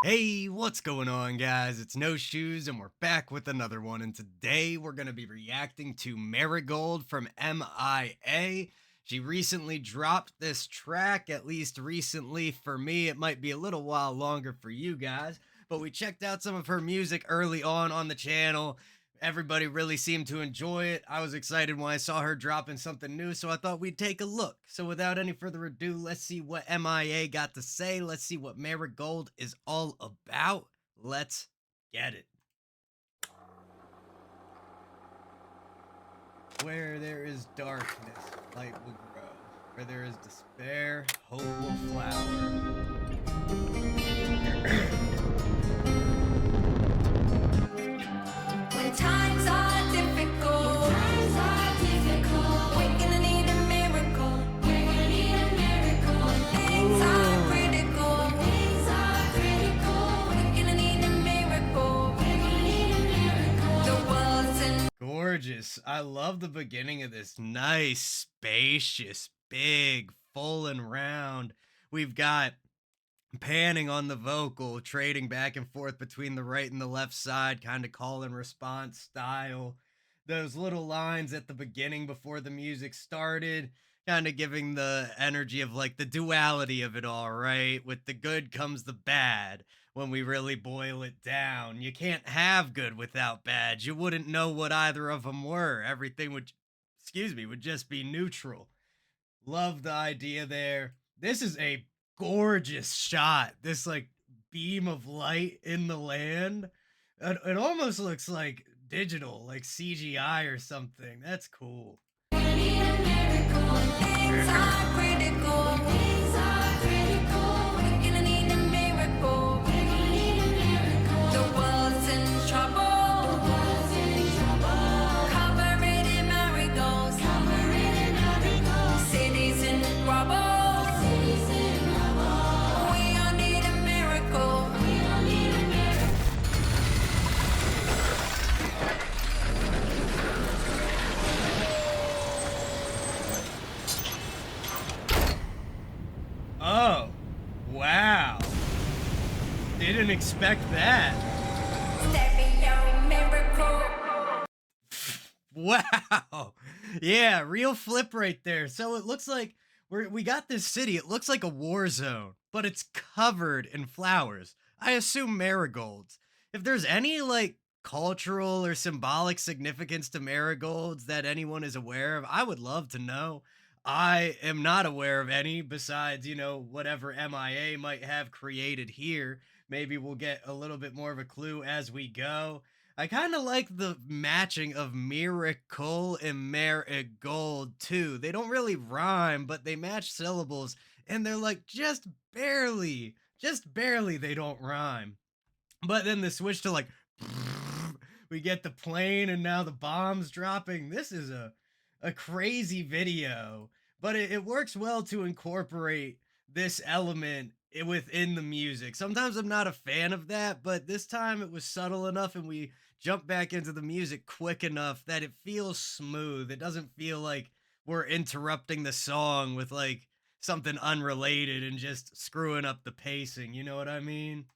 Hey, what's going on, guys? It's No Shoes, and we're back with another one. And today we're going to be reacting to Marigold from M.I.A. She recently dropped this track, at least recently for me. It might be a little while longer for you guys, but we checked out some of her music early on the channel. Everybody really seemed to enjoy it. I was excited when I saw her dropping something new, so I thought we'd take a look. So without any further ado, let's see what MIA got to say. Let's see what Marigold is all about. Let's get it. Where there is darkness, light will grow. Where there is despair, hope will flower. When times are difficult, we're gonna need a miracle. We're gonna need a miracle. Things are critical, we're gonna need a miracle. We're gonna need a miracle. The world's in Gorgeous. I love the beginning of this. Nice, spacious, big, full and round. We've got panning on the vocal, trading back and forth between the right and the left side, kind of call and response style. Those little lines at the beginning before the music started, kind of giving the energy of like the duality of it all, right? With the good comes the bad. When we really boil it down, you can't have good without bad. You wouldn't know what either of them were. Everything would, excuse me, would just be neutral. Love the idea there. This is a gorgeous shot. This like beam of light in the land. It almost looks like digital, like CGI or something. That's cool. need a miracle. Things are critical, we're gonna need a miracle. We're gonna need a miracle. The world's in trouble, cover it in marigolds, cities in rubble. We all need a miracle. We all need a miracle. Oh, wow. Didn't expect that. Stereo miracle. Wow. Yeah, real flip right there. So it looks like we got this city. It looks like a war zone, but it's covered in flowers. I assume marigolds. If there's any like cultural or symbolic significance to marigolds that anyone is aware of, I would love to know. I am not aware of any besides, whatever MIA might have created here. Maybe we'll get a little bit more of a clue as we go. I kind of like the matching of miracle and marigold too. They don't really rhyme, but they match syllables and they're like just barely they don't rhyme. But then the switch to like we get the plane and now the bombs dropping. This is a crazy video, but it works well to incorporate this element within the music. Sometimes I'm not a fan of that, but this time it was subtle enough and we jump back into the music quick enough that it feels smooth. It doesn't feel like we're interrupting the song with like something unrelated and just screwing up the pacing. You know what I mean?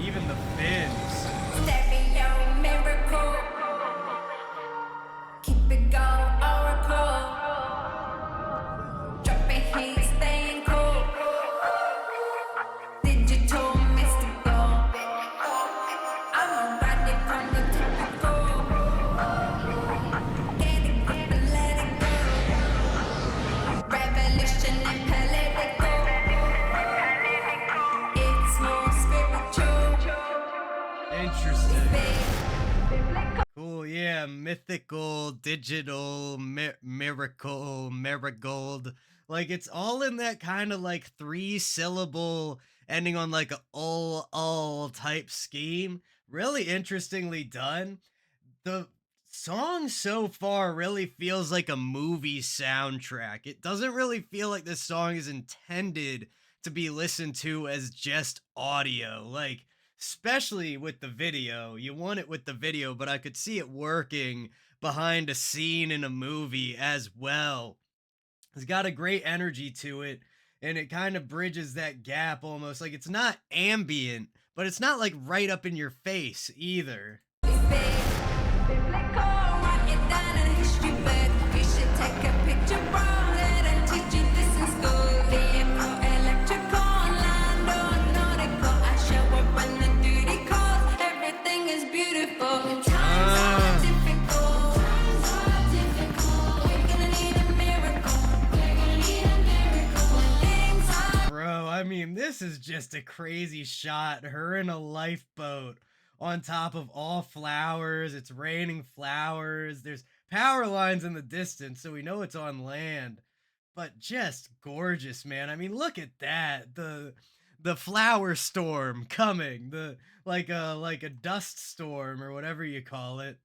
Even the fins. Stereo miracle. Keep it going, oracle. Dropping heat, staying cool. Digital mystical. I'm riding from the typical. Get it, grip and let it go. Revolution and political. It's more spiritual. Interesting. Cool, yeah, mythical, digital, miracle, marigold. Like it's all in that kind of like three syllable ending on like a all type scheme. Really interestingly done. The song so far really feels like a movie soundtrack. It doesn't really feel like this song is intended to be listened to as just audio. Like, especially with the video, you want it with the video, but I could see it working behind a scene in a movie as well. It's got a great energy to it. and it kind of bridges that gap almost. Like it's not ambient, but it's not like right up in your face either. Biblical, write it down in a history book. You should take a picture, bro. Let 'em teach you this in school. Vehicle, electrical, land or nautical. I show up when the duty calls. Everything is beautiful. Times are Ah. difficult. Times are difficult. We're gonna need a miracle. We're gonna need a miracle. When things are Bro, I mean, this is just a crazy shot. Her in a lifeboat on top of all flowers. It's raining flowers. There's power lines in the distance, so we know it's on land. But just gorgeous, man. I mean, look at that. The flower storm coming. The like a dust storm or whatever you call it.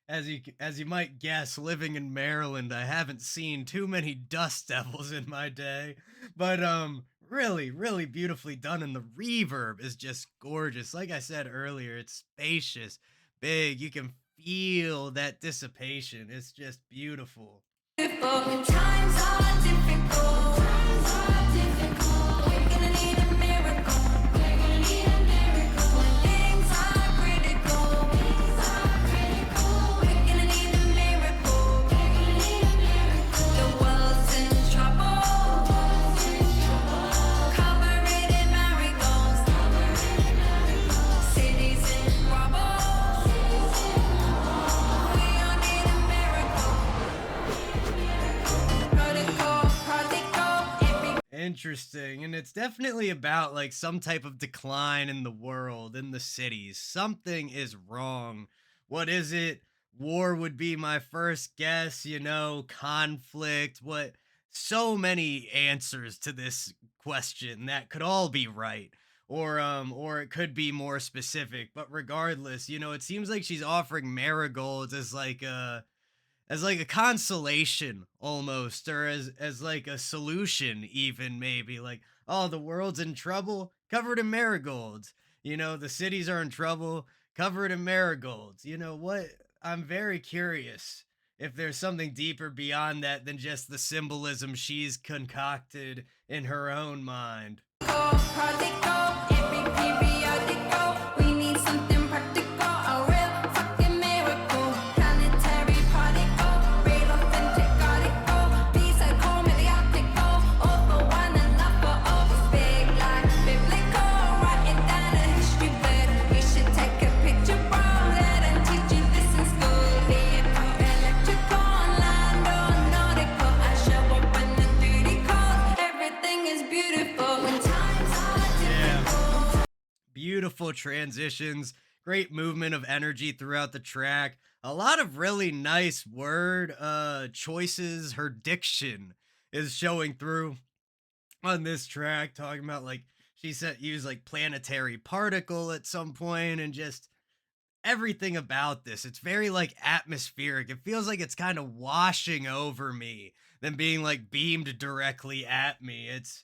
As you might guess, living in Maryland, I haven't seen too many dust devils in my day, but really, really beautifully done, and the reverb is just gorgeous. Like I said earlier, it's spacious, big. You can feel that dissipation. It's just beautiful. beautiful. Times are difficult. Times are difficult. We're gonna need a miracle. We're gonna need a miracle. When things are critical. Things are critical. We're gonna need a miracle. We're gonna need a miracle. The world's in trouble. The world's in trouble. Cover it in marigolds. Cover it in marigolds. Cities in rubble. Cities in rubble. We all need a miracle. Protocol, protocol, every Interesting. And it's definitely about like some type of decline in the world, in the cities. Something is wrong. What is it? War would be my first guess, conflict. What so many answers to this question that could all be right. Or it could be more specific. But regardless, it seems like she's offering marigolds as like a consolation almost, or as like a solution, even maybe like, oh, the world's in trouble, covered in marigolds. The cities are in trouble, covered in marigolds. You know what? I'm very curious if there's something deeper beyond that than just the symbolism she's concocted in her own mind. prodigal, every periodical. We need something practical, a real fucking miracle. Planetary particle, real authentic article. These are cool, mediatical. All for one and love for all. It's big like biblical. Write it down in a history book. You should take a picture, bro. Let 'em teach you this in school. Vehicle, electrical, land or nautical. I show up when the duty calls. Everything is beautiful when times are Yeah. difficult. Beautiful transitions, great movement of energy throughout the track. A lot of really nice word choices. Her diction is showing through on this track, talking about like she said use like planetary particle at some point, and just everything about this. It's very like atmospheric. It feels like it's kind of washing over me than being like beamed directly at me. It's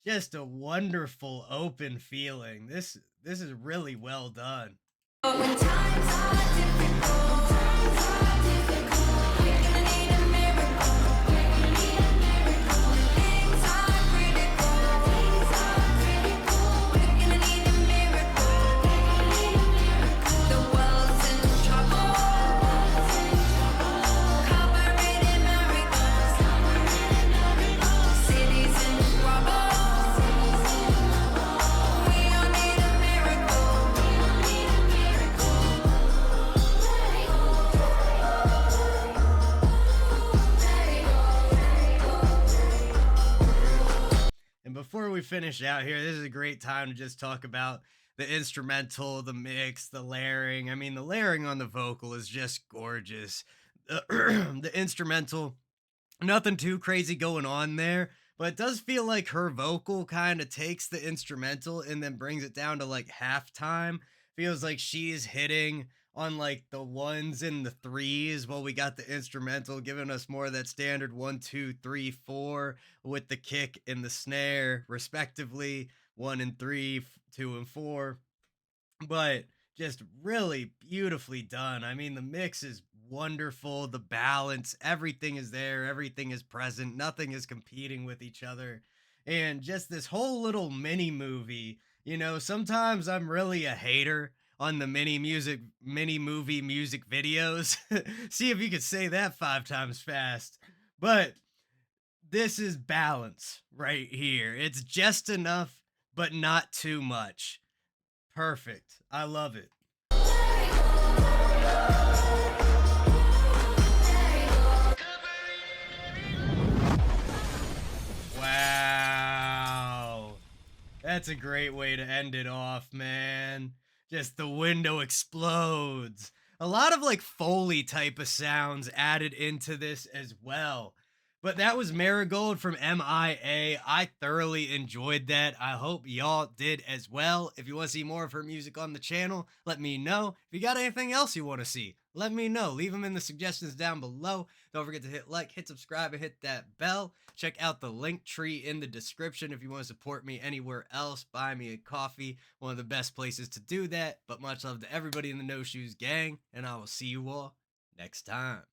just a wonderful open feeling. This is really well done. When times are difficult, times are difficult. We're gonna need a miracle. We're gonna need a miracle. When things are critical, things are critical. We're gonna need a miracle. We're gonna need a miracle. The world's in trouble. The world's in trouble. Cover it in marigolds. Cover it in marigolds. Cities in rubble. Cities in rubble. We all need a miracle. We all need a miracle. And before we finish out here, this is a great time to just talk about the instrumental, the mix, the layering. I mean, the layering on the vocal is just gorgeous. The instrumental, nothing too crazy going on there, but it does feel like her vocal kind of takes the instrumental and then brings it down to like halftime. Feels like she's hitting on like the ones and the threes while we got the instrumental giving us more of that standard 1, 2, 3, 4 with the kick and the snare, respectively. One and three, 2 and 4, but just really beautifully done. I mean, the mix is wonderful, the balance, everything is there, everything is present, nothing is competing with each other. and just this whole little mini movie. Sometimes I'm really a hater on the mini movie music videos. See if you could say that 5 times fast. But this is balance right here. It's just enough, but not too much. Perfect. I love it. Wow. That's a great way to end it off, man. Just the window explodes. A lot of like Foley type of sounds added into this as well. But that was Marigold from M.I.A. I thoroughly enjoyed that. I hope y'all did as well. If you want to see more of her music on the channel, let me know. If you got anything else you want to see, let me know. Leave them in the suggestions down below. Don't forget to hit like, hit subscribe, and hit that bell. Check out the link tree in the description if you want to support me anywhere else. Buy me a coffee, one of the best places to do that. But much love to everybody in the No Shoes gang, and I will see you all next time.